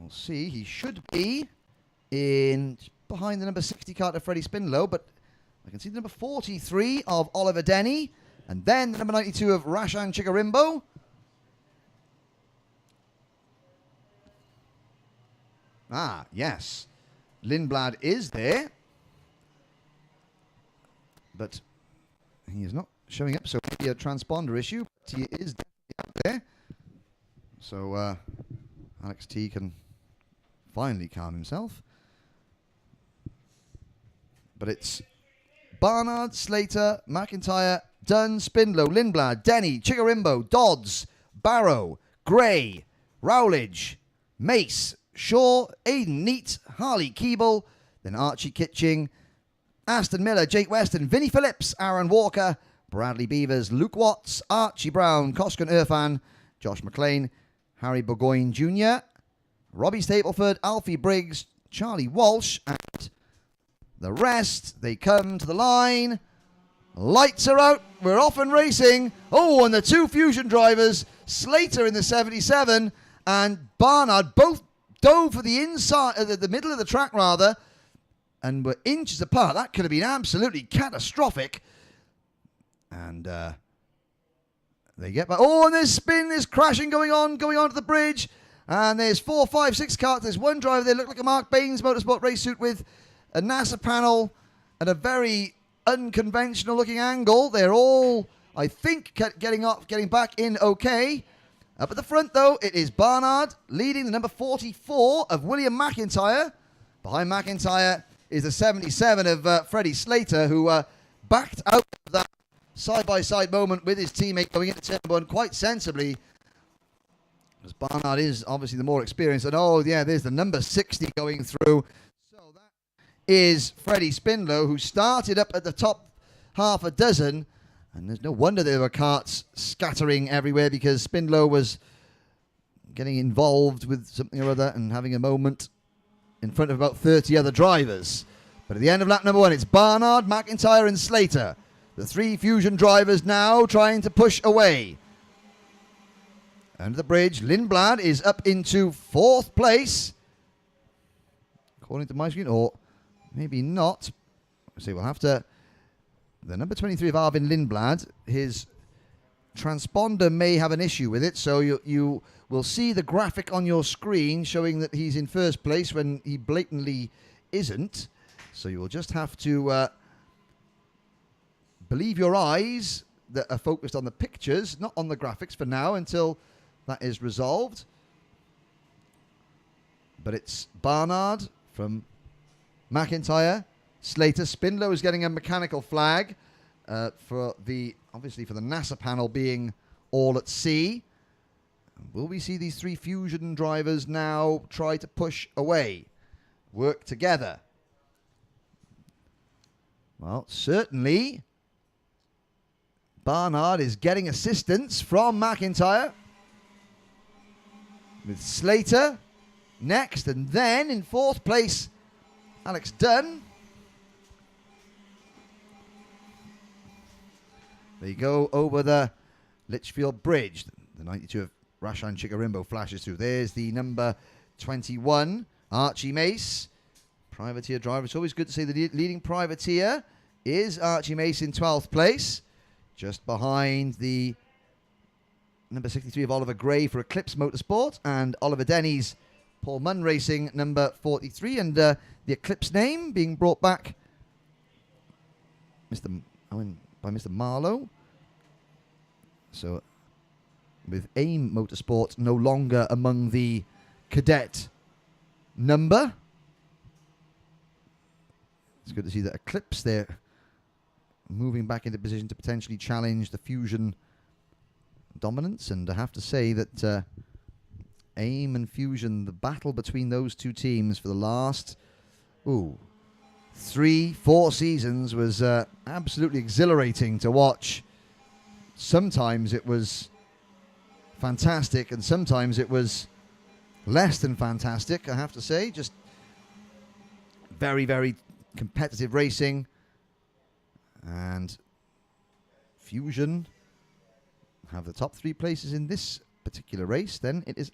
We'll see. He should be in behind the number 60 kart of Freddie Spindlow, but I can see the number 43 of Oliver Denny, and then the number 92 of Rashan Chikarimbo. Ah, yes. Lindblad is there, but he is not showing up, so maybe a transponder issue, but he is definitely out there. So Alex T can finally calm himself. But it's Barnard, Slater, McIntyre, Dunn, Spindlow, Lindblad, Denny, Chikarimbo, Dodds, Barrow, Gray, Rowledge, Mace, Shaw, Aiden Neat, Harley Keeble, then Archie Kitching, Aston Miller, Jake Weston, Vinnie Phillips, Aaron Walker, Bradley Beavers, Luke Watts, Archie Brown, Koskan Irfan, Josh McLean, Harry Burgoyne Jr., Robbie Stapleford, Alfie Briggs, Charlie Walsh, and the rest. They come to the line. Lights are out. We're off and racing. Oh, and the two Fusion drivers, Slater in the 77 and Barnard, both dove for the inside, the middle of the track rather, and were inches apart. That could have been absolutely catastrophic. And they get back. Oh, and there's spin, there's crashing going on to the bridge. And there's 4, 5, 6 carts. There's one driver there, looked like a Mark Baines motorsport race suit with a NASA panel at a very unconventional looking angle. They're all, I think, getting back in okay. Up at the front, though, it is Barnard leading the number 44 of William McIntyre. Behind McIntyre is the 77 of Freddie Slater, who backed out of that side-by-side moment with his teammate going into turn one quite sensibly. Because Barnard is obviously the more experienced. And oh, yeah, there's the number 60 going through. So that is Freddie Spindlow, who started up at the top half a dozen. And there's no wonder there were carts scattering everywhere, because Spindlow was getting involved with something or other and having a moment in front of about 30 other drivers. But at the end of lap number one, it's Barnard, McIntyre and Slater. The three Fusion drivers now trying to push away. Under the bridge, Lindblad is up into 4th place, according to my screen, or maybe not. So we'll have to... The number 23 of Arvin Lindblad, his transponder may have an issue with it, so you will see the graphic on your screen showing that he's in 1st place when he blatantly isn't. So you will just have to believe your eyes that are focused on the pictures, not on the graphics for now, until that is resolved. But it's Barnard from McIntyre. Slater. Spindlow is getting a mechanical flag obviously for the NASA panel being all at sea. Will we see these three Fusion drivers now try to push away, work together? Well, certainly Barnard is getting assistance from McIntyre, with Slater next, and then in 4th place Alex Dunn. They go over the Litchfield Bridge. The 92 of Rashan Chikarimbo flashes through. There's the number 21, Archie Mace. Privateer driver. It's always good to say the leading privateer is Archie Mace in 12th place. Just behind the number 63 of Oliver Gray for Eclipse Motorsport. And Oliver Denny's Paul Munn Racing, number 43. And the Eclipse name being brought back by Mr. Marlowe. So with AIM Motorsport no longer among the cadet number. It's good to see that Eclipse there moving back into position to potentially challenge the Fusion dominance. And I have to say that AIM and Fusion, the battle between those two teams for the last 3-4 seasons was absolutely exhilarating to watch. Sometimes it was fantastic, and sometimes it was less than fantastic, I have to say. Just very, very competitive racing. And Fusion have the top 3 places in this particular race. Then it is,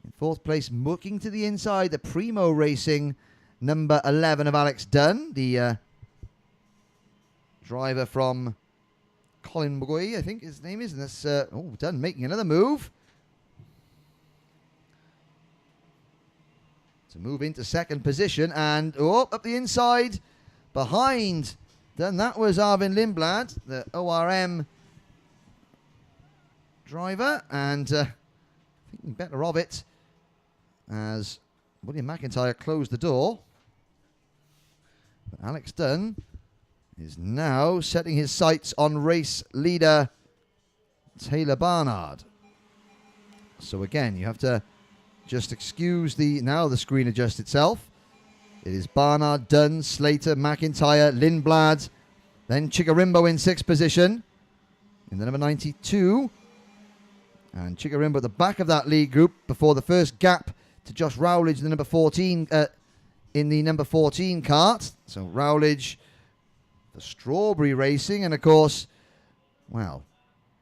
in Fourth place, looking to the inside, the Primo Racing number 11 of Alex Dunn, the driver from Colin McGuy, I think his name is. And that's Dunn making another move to move into second position. And up the inside behind Dunn, that was Arvin Lindblad, the ORM driver. And thinking better of it as William McIntyre closed the door. But Alex Dunn is now setting his sights on race leader Taylor Barnard. So again, you have to just excuse now the screen adjusts itself. It is Barnard, Dunn, Slater, McIntyre, Lindblad, then Chikarimbo in sixth position in the number 92. And Chikarimbo at the back of that lead group before the first gap to Josh Rowledge, the number 14, in the number 14 kart. So Rowledge, the Strawberry Racing, and of course, well,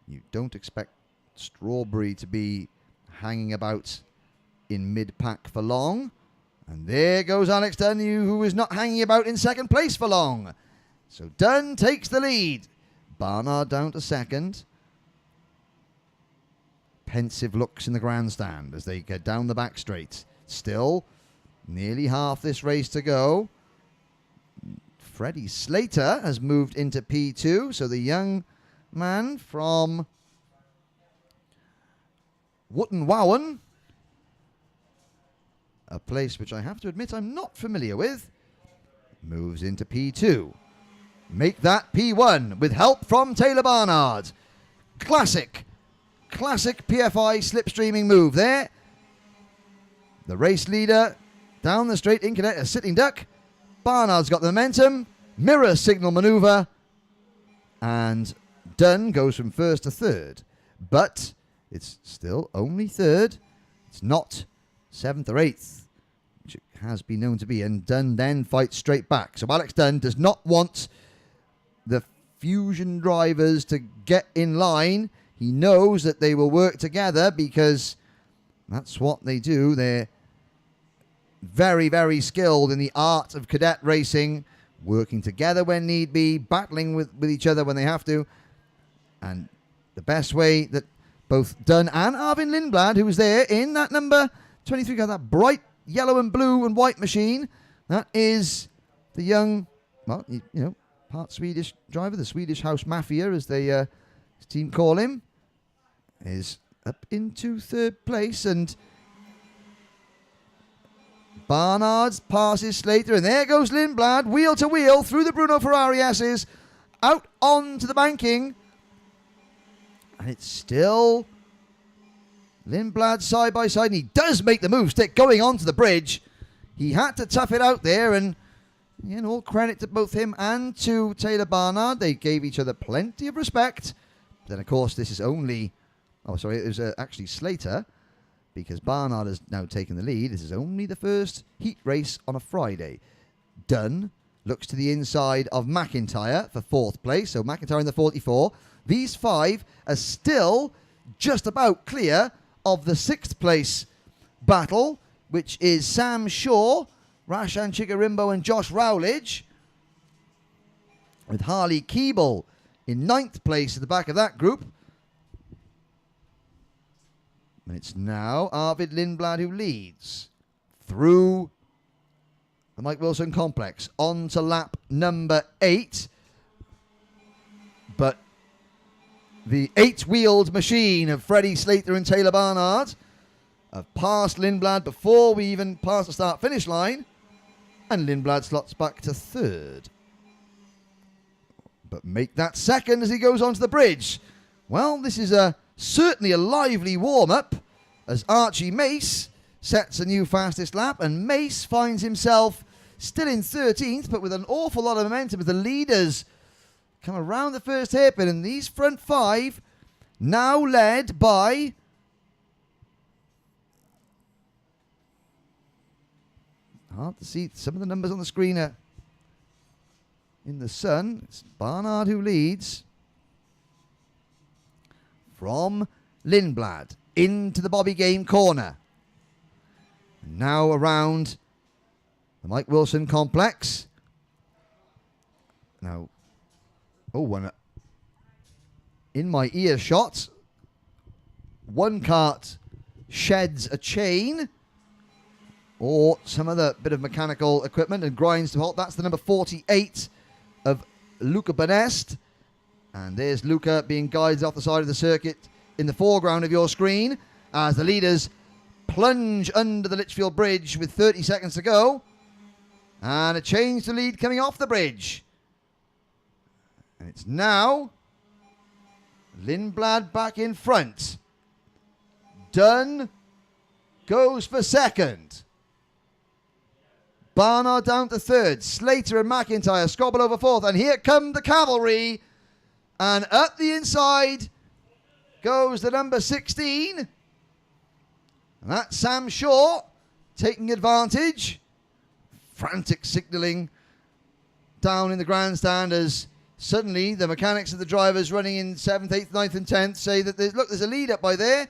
you don't expect Strawberry to be hanging about in mid-pack for long. And there goes Alex Dunn, who is not hanging about in second place for long. So Dunn takes the lead. Barnard down to second. Pensive looks in the grandstand as they get down the back straight. Still, nearly half this race to go. Freddie Slater has moved into P2, so the young man from Wootton Wawan, a place which I have to admit I'm not familiar with, moves into P2. Make that P1 with help from Taylor Barnard. Classic PFI slipstreaming move there. The race leader down the straight, Incadet, a sitting duck. Barnard's got the momentum, mirror signal maneuver, and Dunn goes from first to third. But it's still only third. It's not seventh or eighth, which it has been known to be, and Dunn then fights straight back. So Alex Dunn does not want the Fusion drivers to get in line. He knows that they will work together because that's what they do. They're very, very skilled in the art of cadet racing, working together when need be, battling with each other when they have to. And the best way that both Dunn and Arvin Lindblad, who was there in that number 23, got that bright yellow and blue and white machine, that is the young, well, part Swedish driver, the Swedish House Mafia, as his team call him, is up into third place. And Barnard passes Slater, and there goes Lindblad, wheel to wheel through the Bruno Ferrari S's, out onto the banking. And it's still Lindblad side by side, and he does make the move stick going onto the bridge. He had to tough it out there, and all credit to both him and to Taylor Barnard. They gave each other plenty of respect. Then, of course, this is only... Oh, sorry, it was actually Slater, because Barnard has now taken the lead. This is only the first heat race on a Friday. Dunn looks to the inside of McIntyre for fourth place. So McIntyre in the 44. These five are still just about clear of the sixth place battle, which is Sam Shaw, Rashan Chikarimbo and Josh Rowledge, with Harley Keeble in ninth place at the back of that group. And it's now Arvid Lindblad who leads through the Mike Wilson complex on to lap number 8. But the 8-wheeled machine of Freddie Slater and Taylor Barnard have passed Lindblad before we even pass the start-finish line. And Lindblad slots back to third. But make that second as he goes onto the bridge. Well, this is certainly a lively warm-up as Archie Mace sets a new fastest lap, and Mace finds himself still in 13th, but with an awful lot of momentum as the leaders come around the first hairpin, and these front five now led by hard to see some of the numbers on the screen in the sun. It's Barnard who leads from Lindblad into the Bobby Game corner. Now around the Mike Wilson complex. Now, one in my ear shot. One kart sheds a chain or some other bit of mechanical equipment and grinds to halt. That's the number 48 of Luca Benest. And there's Luca being guided off the side of the circuit in the foreground of your screen as the leaders plunge under the Litchfield Bridge with 30 seconds to go. And a change to lead coming off the bridge. And it's now Lindblad back in front. Dunn goes for second. Barnard down to third. Slater and McIntyre squabble over fourth. And here come the cavalry. And up the inside goes the number 16. And that's Sam Shaw taking advantage. Frantic signalling down in the grandstand as suddenly the mechanics of the drivers running in 7th, 8th, 9th and 10th say that there's a lead up by there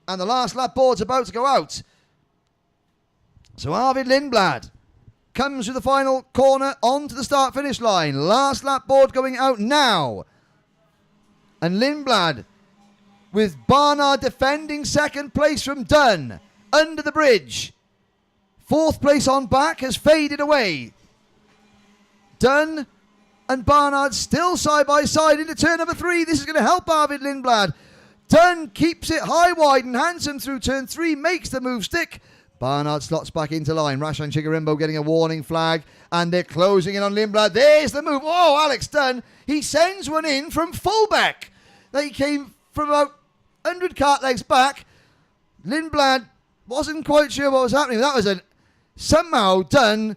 and the last lap board's about to go out. So Arvid Lindblad comes to the final corner onto the start-finish line. Last lap board going out now. And Lindblad with Barnard defending second place from Dunn under the bridge. Fourth place on back has faded away. Dunn and Barnard still side by side into turn number 3. This is going to help Arvid Lindblad. Dunn keeps it high, wide and handsome through turn 3, makes the move stick. Barnard slots back into line. Rashan Chigarimbo getting a warning flag and they're closing in on Lindblad. There's the move. Oh, Alex Dunn. He sends one in from fullback. They came from about 100 kart legs back. Lindblad wasn't quite sure what was happening. That was somehow Dunn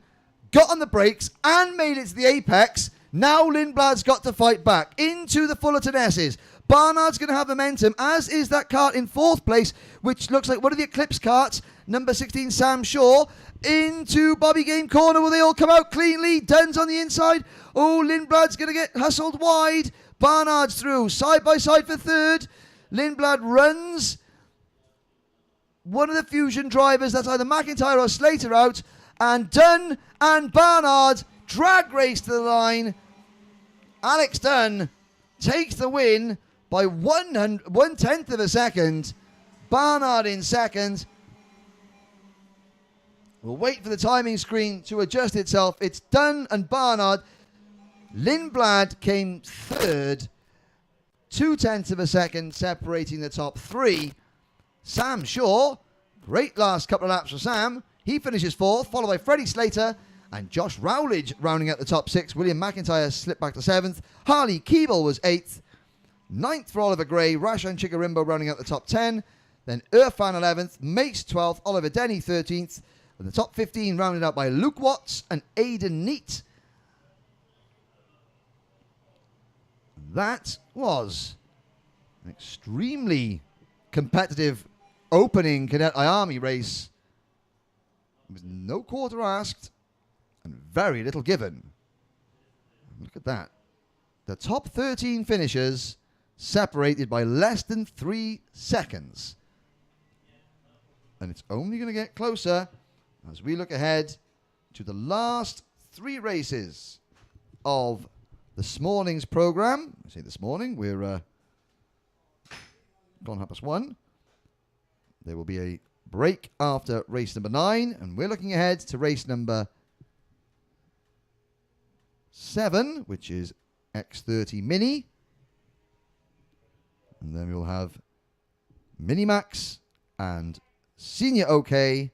got on the brakes and made it to the apex. Now Lindblad's got to fight back into the Fullerton S's. Barnard's going to have momentum, as is that kart in fourth place, which looks like one of the Eclipse karts. Number 16, Sam Shaw, into Bobby Game corner. Will they all come out cleanly? Dunn's on the inside. Oh, Lindblad's going to get hustled wide. Barnard's through, side by side for third. Lindblad runs. One of the Fusion drivers, that's either McIntyre or Slater, out. And Dunn and Barnard drag race to the line. Alex Dunn takes the win by 1/10 of a second. Barnard in second. We'll wait for the timing screen to adjust itself. It's Dunn and Barnard. Lindblad came third. 2/10 of a second separating the top 3. Sam Shaw, great last couple of laps for Sam. He finishes fourth, followed by Freddie Slater and Josh Rowledge rounding out the top 6. William McIntyre slipped back to 7th. Harley Keeble was 8th. 9th for Oliver Gray. Rashan Chigarimbo rounding out the top 10. Then Irfan 11th. Mace 12th. Oliver Denny 13th. And the top 15 rounded out by Luke Watts and Aidan Neat. That was an extremely competitive opening Cadet Army race with no quarter asked and very little given. Look at that. The top 13 finishers separated by less than 3 seconds. And it's only going to get closer as we look ahead to the last 3 races of this morning's program. I say this morning, we're gone 1:30. There will be a break after race number 9, and we're looking ahead to race number 7, which is X30 Mini. And then we'll have Minimax and Senior OK